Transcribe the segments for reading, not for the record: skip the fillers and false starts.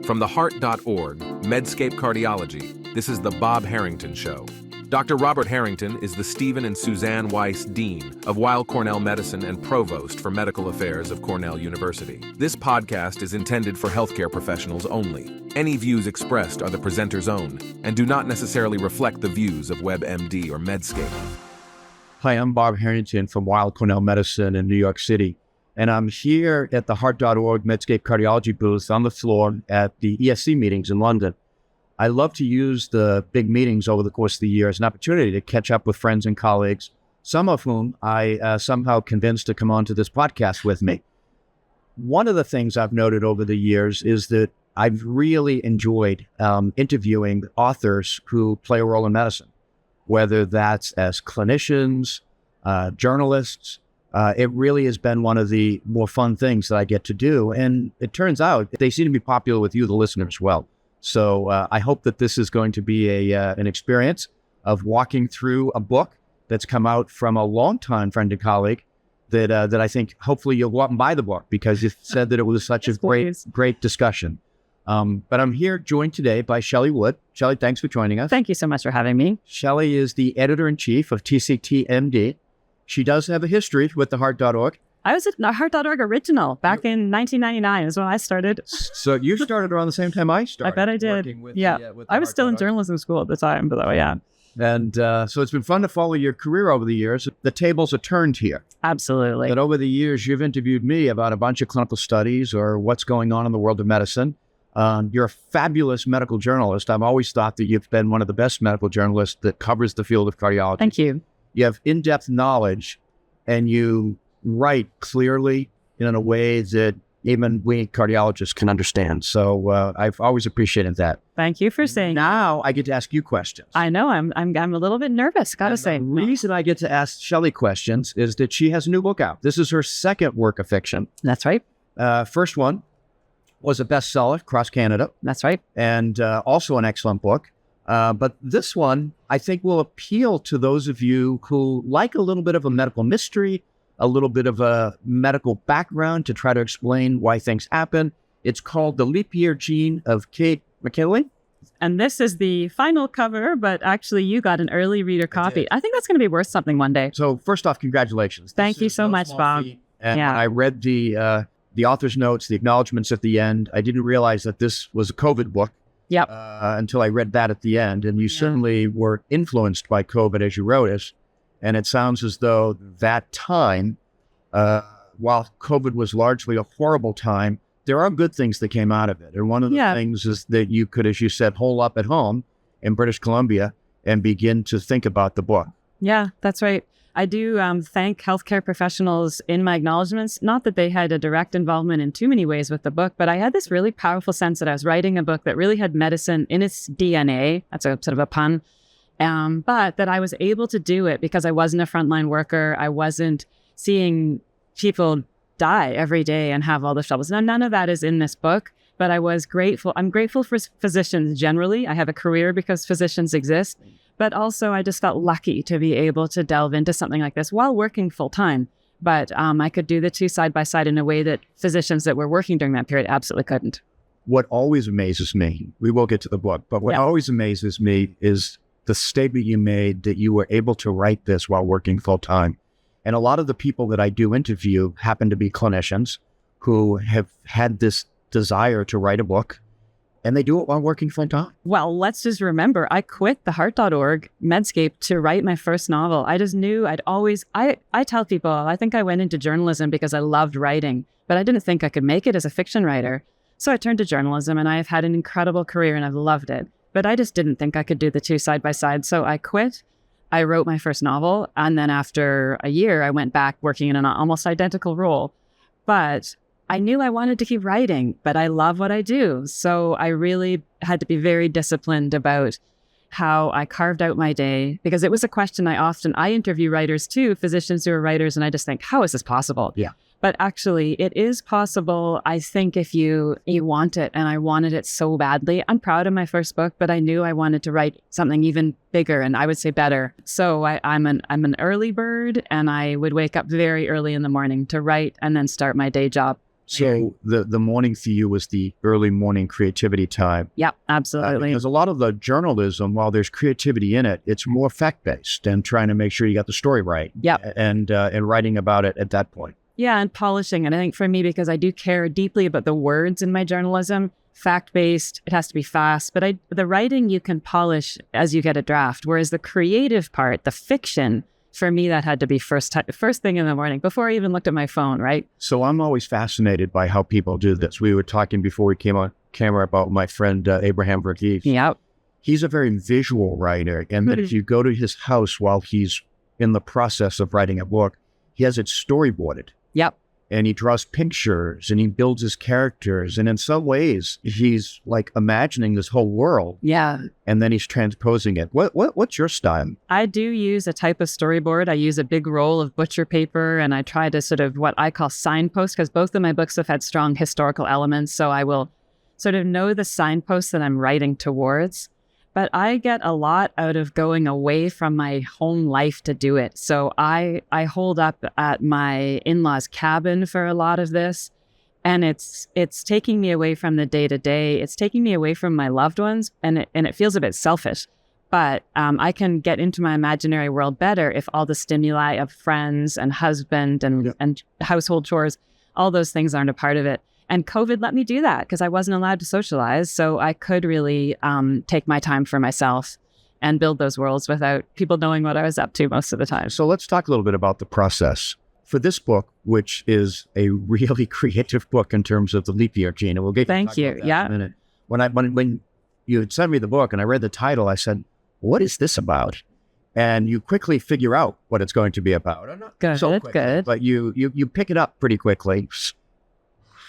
From theheart.org, Medscape Cardiology, this is the Bob Harrington Show. Dr. Robert Harrington is the Stephen and Suzanne Weiss Dean of Weill Cornell Medicine and Provost for Medical Affairs of Cornell University. This podcast is intended for healthcare professionals only. Any views expressed are the presenter's own and do not necessarily reflect the views of WebMD or Medscape. Hi, I'm Bob Harrington from Weill Cornell Medicine in New York City. And I'm here at the heart.org Medscape Cardiology booth on the floor at the ESC meetings in London. I love to use the big meetings over the course of the year as an opportunity to catch up with friends and colleagues, some of whom I somehow convinced to come on to this podcast with me. One of the things I've noted over the years is that I've really enjoyed interviewing authors who play a role in medicine, whether that's as clinicians, journalists. It really has been one of the more fun things that I get to do. And it turns out they seem to be popular with you, the listener, as well. So I hope that this is going to be an experience of walking through a book that's come out from a longtime friend and colleague that I think hopefully you'll go out and buy the book because you said that it was such a great discussion. But I'm here joined today by Shelley Wood. Shelley, thanks for joining us. Thank you so much for having me. Shelley is the editor-in-chief of TCT MD. She does have a history with the heart.org. I was a heart.org original back in 1999 is when I started. So you started around the same time I started. I bet I did. With I was still in journalism school at the time, but yeah. And so it's been fun to follow your career over the years. The tables are turned here. Absolutely. But over the years, you've interviewed me about a bunch of clinical studies or what's going on in the world of medicine. You're a fabulous medical journalist. I've always thought that you've been one of the best medical journalists that covers the field of cardiology. Thank you. You have in-depth knowledge and you write clearly in a way that even we cardiologists can understand. So I've always appreciated that. Thank you for saying. Now I get to ask you questions. I know I'm a little bit nervous, gotta say. The reason I get to ask Shelley questions is that she has a new book out. This is her second work of fiction. That's right. First one was a bestseller across Canada. That's right. And also an excellent book. But this one, I think, will appeal to those of you who like a little bit of a medical mystery, a little bit of a medical background to try to explain why things happen. It's called The Leap Year Gene of Kate McKinley. And this is the final cover, but actually you got an early reader copy. I think that's going to be worth something one day. So first off, congratulations. Thank you so much, Bob. And when I read the author's notes, the acknowledgments at the end, I didn't realize that this was a COVID book. Yep. Until I read that at the end. And you certainly were influenced by COVID as you wrote it. And it sounds as though that time, while COVID was largely a horrible time, there are good things that came out of it. And one of the things is that you could, as you said, hole up at home in British Columbia and begin to think about the book. Yeah, that's right. I do thank healthcare professionals in my acknowledgments, not that they had a direct involvement in too many ways with the book, but I had this really powerful sense that I was writing a book that really had medicine in its DNA. That's a sort of a pun. But that I was able to do it because I wasn't a frontline worker. I wasn't seeing people die every day and have all the troubles. Now, none of that is in this book, but I was grateful. I'm grateful for physicians generally. I have a career because physicians exist. But also, I just felt lucky to be able to delve into something like this while working full time. But I could do the two side by side in a way that physicians that were working during that period absolutely couldn't. What always amazes me, we will get to the book, but what always amazes me is the statement you made that you were able to write this while working full time. And a lot of the people that I do interview happen to be clinicians who have had this desire to write a book. And they do it while working full time. Well, let's just remember, I quit the heart.org Medscape to write my first novel. I just knew I tell people, I think I went into journalism because I loved writing, but I didn't think I could make it as a fiction writer. So I turned to journalism and I have had an incredible career and I've loved it. But I just didn't think I could do the two side by side. So I quit. I wrote my first novel. And then after a year, I went back working in an almost identical role. But I knew I wanted to keep writing, but I love what I do. So I really had to be very disciplined about how I carved out my day, because it was a question I interview writers too, physicians who are writers, and I just think, how is this possible? Yeah. But actually, it is possible, I think, if you want it, and I wanted it so badly. I'm proud of my first book, but I knew I wanted to write something even bigger, and I would say better. So I'm an early bird, and I would wake up very early in the morning to write and then start my day job. So the morning for you was the early morning creativity time. Yep, absolutely. Because a lot of the journalism, while there's creativity in it, it's more fact-based and trying to make sure you got the story right. Yep. And writing about it at that point. Yeah, and polishing. And I think for me, because I do care deeply about the words in my journalism, fact-based, it has to be fast. But the writing you can polish as you get a draft, whereas the creative part, the fiction, for me, that had to be first thing in the morning before I even looked at my phone, right? So I'm always fascinated by how people do this. We were talking before we came on camera about my friend Abraham Verghese. Yeah. He's a very visual writer. And that if you go to his house while he's in the process of writing a book, he has it storyboarded. Yep. And he draws pictures and he builds his characters. And in some ways, he's like imagining this whole world. Yeah. And then he's transposing it. What's your style? I do use a type of storyboard. I use a big roll of butcher paper and I try to sort of what I call signpost, because both of my books have had strong historical elements. So I will sort of know the signposts that I'm writing towards. But I get a lot out of going away from my home life to do it. So I hold up at my in-laws' cabin for a lot of this. And it's taking me away from the day-to-day. It's taking me away from my loved ones. And it feels a bit selfish. But I can get into my imaginary world better if all the stimuli of friends and husband and household chores, all those things aren't a part of it. And COVID let me do that because I wasn't allowed to socialize. So I could really take my time for myself and build those worlds without people knowing what I was up to most of the time. So let's talk a little bit about the process. For this book, which is a really creative book in terms of the leap year, Gina, we'll get Thank you. in a minute. When you had sent me the book and I read the title, I said, what is this about? And you quickly figure out what it's going to be about. Good. But you pick it up pretty quickly.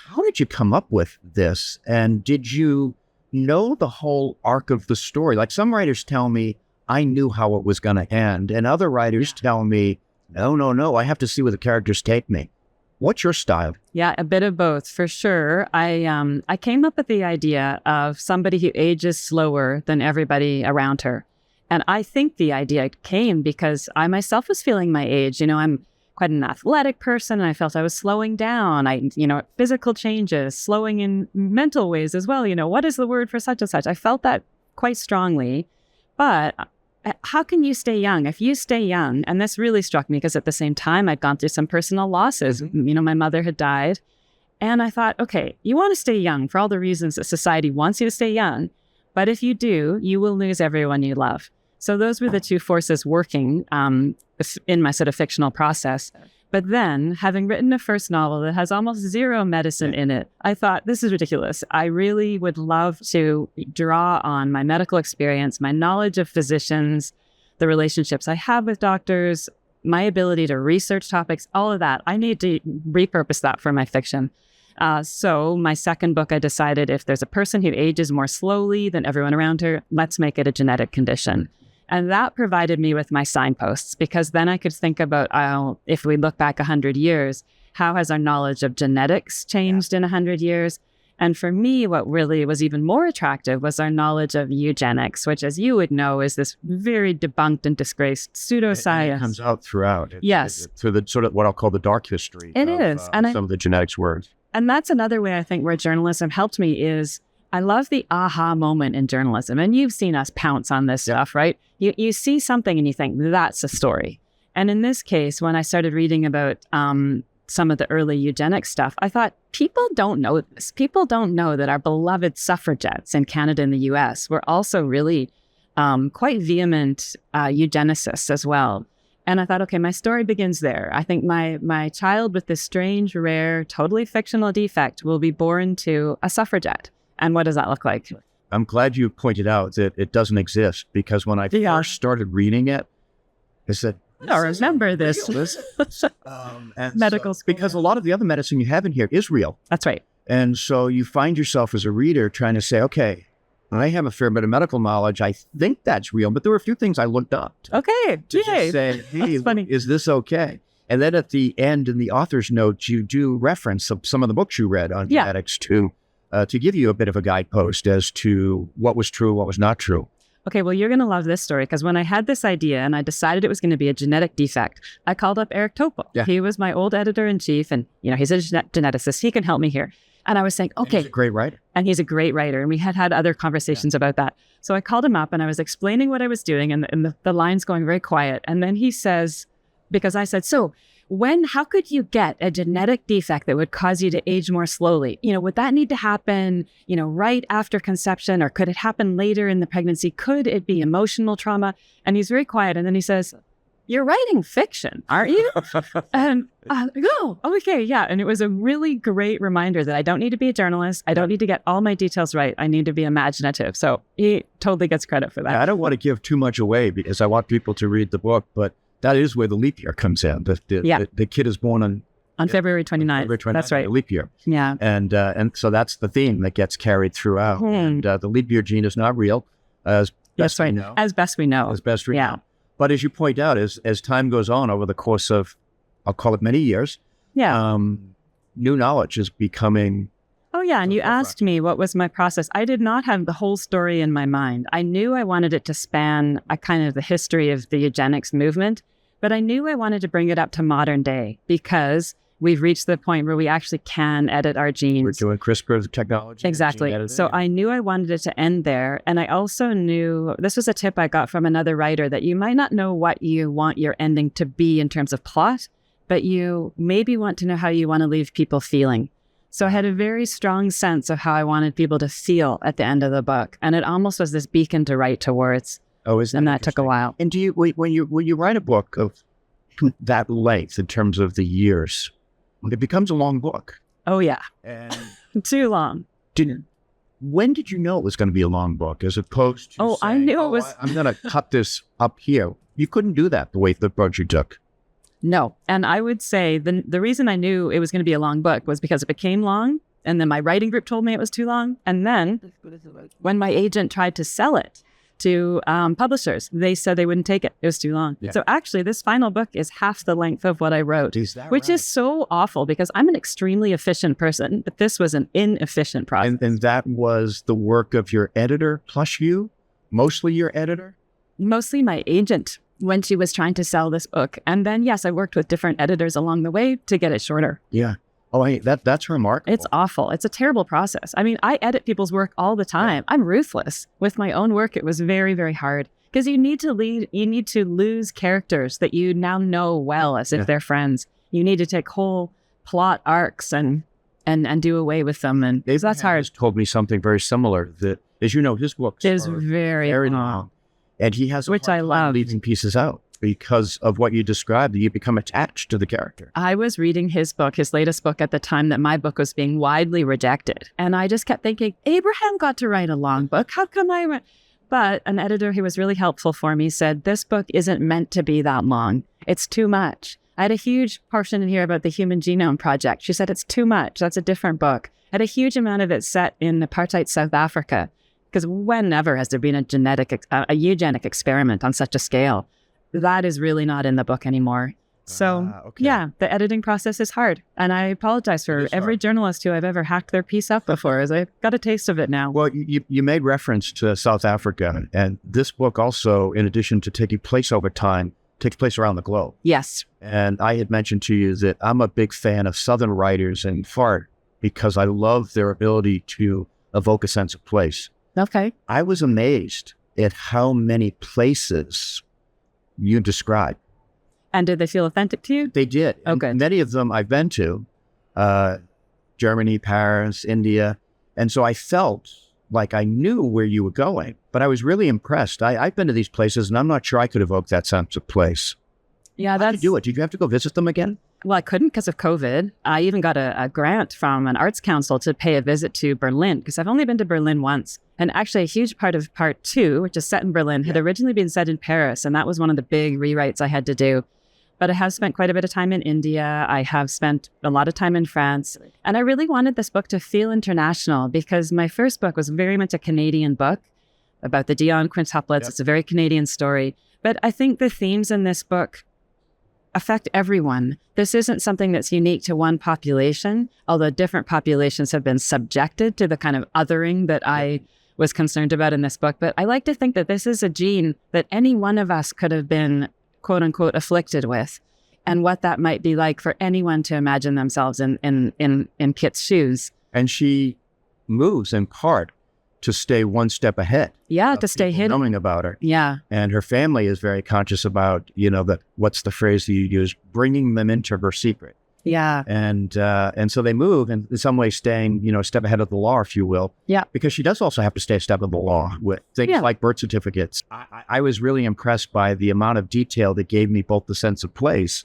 How did you come up with this? And did you know the whole arc of the story? Like some writers tell me, I knew how it was going to end. And other writers tell me, no, I have to see where the characters take me. What's your style? Yeah, a bit of both, for sure. I came up with the idea of somebody who ages slower than everybody around her. And I think the idea came because I myself was feeling my age. You know, I'm quite an athletic person and I felt I was slowing down. Physical changes, slowing in mental ways as well. You know, what is the word for such and such? I felt that quite strongly. But how can you stay young? If you stay young, and this really struck me because at the same time I'd gone through some personal losses. Mm-hmm. You know, my mother had died. And I thought, okay, you want to stay young for all the reasons that society wants you to stay young. But if you do, you will lose everyone you love. So those were the two forces working in my sort of fictional process. But then, having written a first novel that has almost zero medicine in it, I thought, this is ridiculous. I really would love to draw on my medical experience, my knowledge of physicians, the relationships I have with doctors, my ability to research topics, all of that. I need to repurpose that for my fiction. So my second book, I decided if there's a person who ages more slowly than everyone around her, let's make it a genetic condition. And that provided me with my signposts, because then I could think about, if we look back 100 years, how has our knowledge of genetics changed in 100 years? And for me, what really was even more attractive was our knowledge of eugenics, which, as you would know, is this very debunked and disgraced pseudoscience. It comes out throughout. Yes. Through the sort of what I'll call the dark history. It is. And some of the genetics words. And that's another way I think where journalism helped me is I love the aha moment in journalism. And you've seen us pounce on this stuff, right? You see something and you think, that's a story. And in this case, when I started reading about some of the early eugenics stuff, I thought, people don't know this. People don't know that our beloved suffragettes in Canada and the US were also really quite vehement eugenicists as well. And I thought, okay, my story begins there. I think my child with this strange, rare, totally fictional defect will be born to a suffragette. And what does that look like? I'm glad you pointed out that it doesn't exist, because when I first started reading it, I said, I remember this. Medical school. Because a lot of the other medicine you have in here is real. That's right. And so you find yourself as a reader trying to say, okay, I have a fair bit of medical knowledge. I think that's real. But there were a few things I looked up to. Okay. To just say, hey, is this okay? And then at the end, in the author's notes, you do reference some of the books you read on genetics to give you a bit of a guidepost as to what was true, what was not true. okay, well, you're going to love this story, because when I had this idea and I decided it was going to be a genetic defect, I called up Eric Topol. Yeah. He was my old editor-in-chief, and, he's a geneticist. He can help me here. And I was saying, okay. And he's a great writer. And he's a great writer. And we had other conversations about that. So I called him up and I was explaining what I was doing, and the line's going very quiet. And then he says, because I said, so how could you get a genetic defect that would cause you to age more slowly? Would that need to happen, right after conception, or could it happen later in the pregnancy? Could it be emotional trauma? And he's very quiet. And then he says, you're writing fiction, aren't you? And oh, okay, yeah. And it was a really great reminder that I don't need to be a journalist. I don't need to get all my details right. I need to be imaginative. So he totally gets credit for that. I don't want to give too much away because I want people to read the book, but that is where the leap year comes in. The kid is born on February 29th. February 29th. That's right. A leap year. Yeah. And so that's the theme that gets carried throughout. And the leap year gene is not real, as best we know. As best we know. As best we know. But as you point out, as time goes on over the course of, I'll call it many years, new knowledge is becoming. Oh, yeah. And you asked me what was my process. I did not have the whole story in my mind. I knew I wanted it to span a kind of the history of the eugenics movement, but I knew I wanted to bring it up to modern day because we've reached the point where we actually can edit our genes. We're doing CRISPR technology. Exactly. So I knew I wanted it to end there. And I also knew, this was a tip I got from another writer, that you might not know what you want your ending to be in terms of plot, but you maybe want to know how you want to leave people feeling. So I had a very strong sense of how I wanted people to feel at the end of the book. And it almost was this beacon to write towards. Oh, isn't and that took a while. And do you, when you write a book of that length in terms of the years, it becomes a long book. Oh, yeah. And too long. When did you know it was going to be a long book as opposed to I knew it was. I'm going to cut this up here. You couldn't do that the way the approach you took. No. And I would say the reason I knew it was going to be a long book was because it became long. And then my writing group told me it was too long. And then when my agent tried to sell it to publishers, they said they wouldn't take it. It was too long. Yeah. So actually, this final book is half the length of what I wrote, which is so awful because I'm an extremely efficient person, but this was an inefficient process. And that was the work of your editor plus you? Mostly your editor? Mostly my agent when she was trying to sell this book. And then, yes, I worked with different editors along the way to get it shorter. Yeah. Oh, that's remarkable. It's awful. It's a terrible process. I mean, I edit people's work all the time. I'm ruthless. With my own work, it was very, very hard because you need to lose characters that you now know well as if they're friends. You need to take whole plot arcs and do away with them. And that's hard. Just told me something very similar that, as you know, his books is are very long. And he has which I love leaving pieces out. Because of what you described, you become attached to the character. I was reading his book, his latest book, at the time that my book was being widely rejected. And I just kept thinking, Abraham got to write a long book. How come I... But an editor who was really helpful for me said, this book isn't meant to be that long. It's too much. I had a huge portion in here about the Human Genome Project. She said, it's too much. That's a different book. I had a huge amount of it set in apartheid South Africa. Because whenever has there been a eugenic experiment on such a scale? That is really not in the book anymore. So, yeah, the editing process is hard. And I apologize for every journalist who I've ever hacked their piece up before, as I've got a taste of it now. Well, you made reference to South Africa. And this book also, in addition to taking place over time, takes place around the globe. Yes. And I had mentioned to you that I'm a big fan of Southern writers in part because I love their ability to evoke a sense of place. Okay. I was amazed at how many places you described. And did they feel authentic to you? They did. Okay. Many of them I've been to, Germany, Paris, India. And so I felt like I knew where you were going, but I was really impressed. I've been to these places and I'm not sure I could evoke that sense of place. Yeah, How did you do it? Did you have to go visit them again? Well, I couldn't because of COVID. I even got a grant from an arts council to pay a visit to Berlin because I've only been to Berlin once. And actually a huge part of part 2, which is set in Berlin, had originally been set in Paris. And that was one of the big rewrites I had to do. But I have spent quite a bit of time in India. I have spent a lot of time in France. And I really wanted this book to feel international because my first book was very much a Canadian book about the Dion quintuplets. It's a very Canadian story. But I think the themes in this book affect everyone. This isn't something that's unique to one population, although different populations have been subjected to the kind of othering that I was concerned about in this book. But I like to think that this is a gene that any one of us could have been, quote unquote, afflicted with, and what that might be like for anyone to imagine themselves in Kit's shoes. And she moves in part to stay one step ahead. Yeah, to stay hidden. Knowing about her. Yeah. And her family is very conscious about, that what's the phrase that you use, bringing them into her secret. Yeah. And so they move, and in some ways staying, a step ahead of the law, if you will. Yeah. Because she does also have to stay a step of the law with things like birth certificates. I was really impressed by the amount of detail that gave me both the sense of place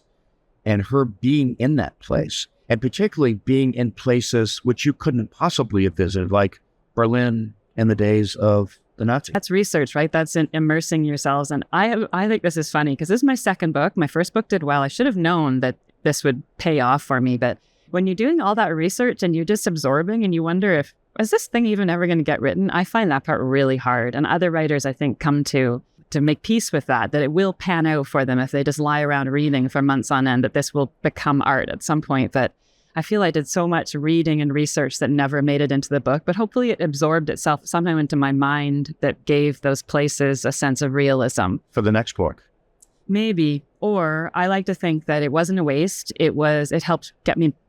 and her being in that place, and particularly being in places which you couldn't possibly have visited, like Berlin in the days of the Nazis. That's research, right? That's immersing yourselves. And I think this is funny because this is my second book. My first book did well. I should have known that this would pay off for me. But when you're doing all that research and you're just absorbing and you wonder is this thing even ever going to get written? I find that part really hard. And other writers, I think, come to make peace with that it will pan out for them if they just lie around reading for months on end, that this will become art at some point. But I feel I did so much reading and research that never made it into the book, but hopefully it absorbed itself somehow into my mind that gave those places a sense of realism. For the next book. Maybe. Or I like to think that it wasn't a waste. It helped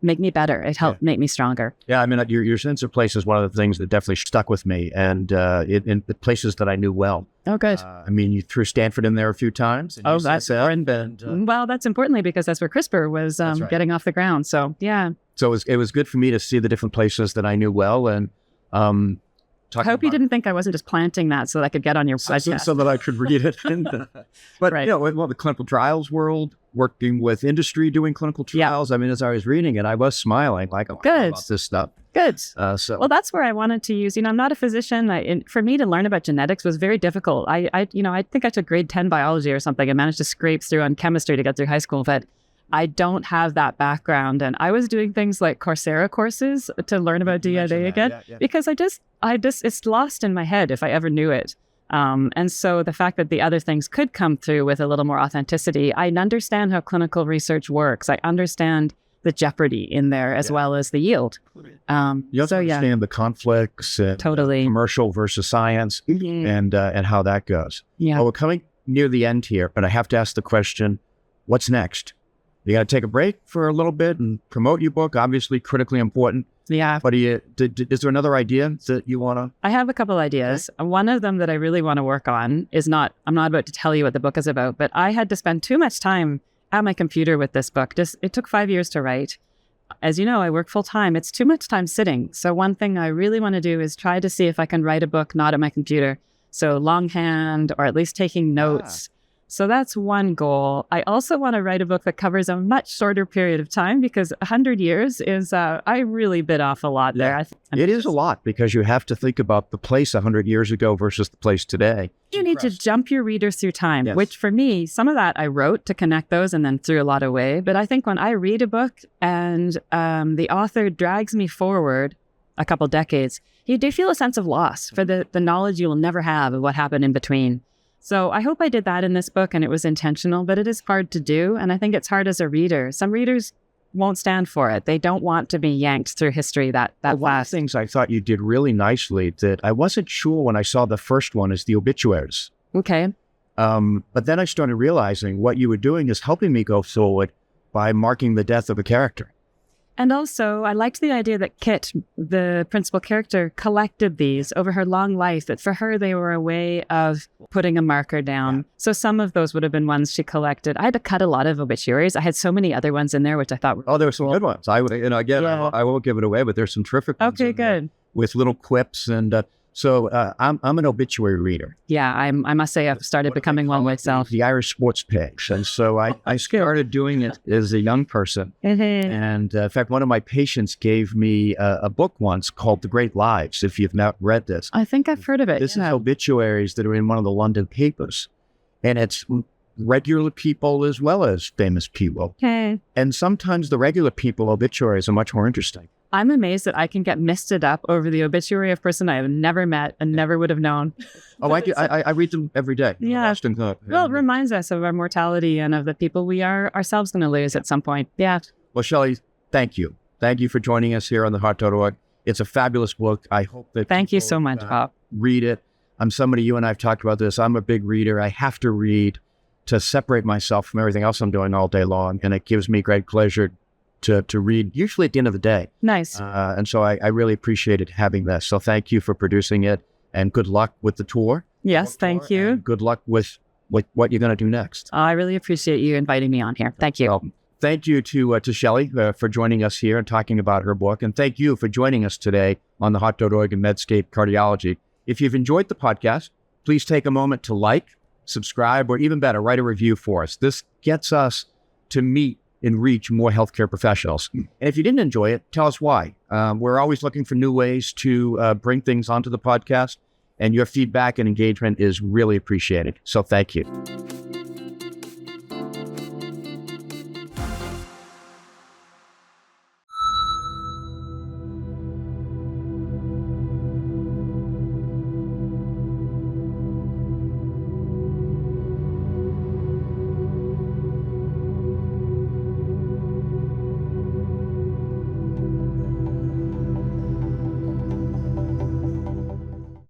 make me better. It helped make me stronger. Yeah, I mean, your sense of place is one of the things that definitely stuck with me, and in the places that I knew well. Oh, good. You threw Stanford in there a few times. And that's well, that's importantly because that's where CRISPR was getting off the ground. So, yeah. So it was good for me to see the different places that I knew well, and I hope you didn't think I wasn't just planting that so that I could get on your podcast. So that I could read it. But, right. The clinical trials world, working with industry, doing clinical trials. I mean, as I was reading it, I was smiling like, oh, good. About this stuff. Good. Well, that's where I wanted to use, I'm not a physician. For me to learn about genetics was very difficult. I think I took grade 10 biology or something and managed to scrape through on chemistry to get through high school. But I don't have that background. And I was doing things like Coursera courses to learn about DNA again, because I just, it's lost in my head if I ever knew it. And so the fact that the other things could come through with a little more authenticity, I understand how clinical research works. I understand the jeopardy in there as well as the yield. You have to understand the conflicts and commercial versus science and how that goes. Yeah. Well, we're coming near the end here, but I have to ask the question, what's next? You got to take a break for a little bit and promote your book, obviously critically important. Yeah. But is there another idea that you want to? I have a couple ideas. Okay. One of them that I really want to work on is I'm not about to tell you what the book is about, but I had to spend too much time at my computer with this book. It took 5 years to write. As you know, I work full time. It's too much time sitting. So one thing I really want to do is try to see if I can write a book not at my computer. So longhand or at least taking notes. So that's one goal. I also want to write a book that covers a much shorter period of time because 100 years is, I really bit off a lot there. It is a lot because you have to think about the place 100 years ago versus the place today. You need to jump your readers through time, which for me, some of that I wrote to connect those and then threw a lot away. But I think when I read a book and the author drags me forward a couple decades, you do feel a sense of loss for the knowledge you will never have of what happened in between. So I hope I did that in this book and it was intentional, but it is hard to do. And I think it's hard as a reader. Some readers won't stand for it. They don't want to be yanked through history that fast. One of the things I thought you did really nicely that I wasn't sure when I saw the first one is the obituaries. Okay. But then I started realizing what you were doing is helping me go forward by marking the death of a character. And also, I liked the idea that Kit, the principal character, collected these over her long life, that for her, they were a way of putting a marker down. Yeah. So some of those would have been ones she collected. I had to cut a lot of obituaries. I had so many other ones in there, which I thought were there were some good ones. I won't give it away, but there's some terrific ones. Okay, good. With little quips and... So I'm an obituary reader. Yeah, I must say I've started becoming one myself. The Irish sports page. And so I started doing it as a young person. And in fact, one of my patients gave me a book once called The Great Lives, if you've not read this. I think I've heard of it. This is obituaries that are in one of the London papers. And it's regular people as well as famous people. Okay. And sometimes the regular people obituaries are much more interesting. I'm amazed that I can get misted up over the obituary of a person I have never met and never would have known. I read them every day. Yeah. Well, it reminds us of our mortality and of the people we are ourselves going to lose at some point. Yeah. Well, Shelley, thank you. Thank you for joining us here on the Heart.org. It's a fabulous book. I hope that Thank you so much, Bob. read it. I'm somebody, you and I have talked about this. I'm a big reader. I have to read to separate myself from everything else I'm doing all day long. And it gives me great pleasure to read, usually at the end of the day. Nice. And so I really appreciated having this. So thank you for producing it, and good luck with the tour. Yes, thank you. Good luck with what you're going to do next. I really appreciate you inviting me on here. Thank you. Well, thank you to Shelley for joining us here and talking about her book. And thank you for joining us today on the Heart.org and Medscape Cardiology. If you've enjoyed the podcast, please take a moment to like, subscribe, or even better, write a review for us. This gets us to meet and reach more healthcare professionals. And if you didn't enjoy it, tell us why. We're always looking for new ways to bring things onto the podcast, and your feedback and engagement is really appreciated. So thank you.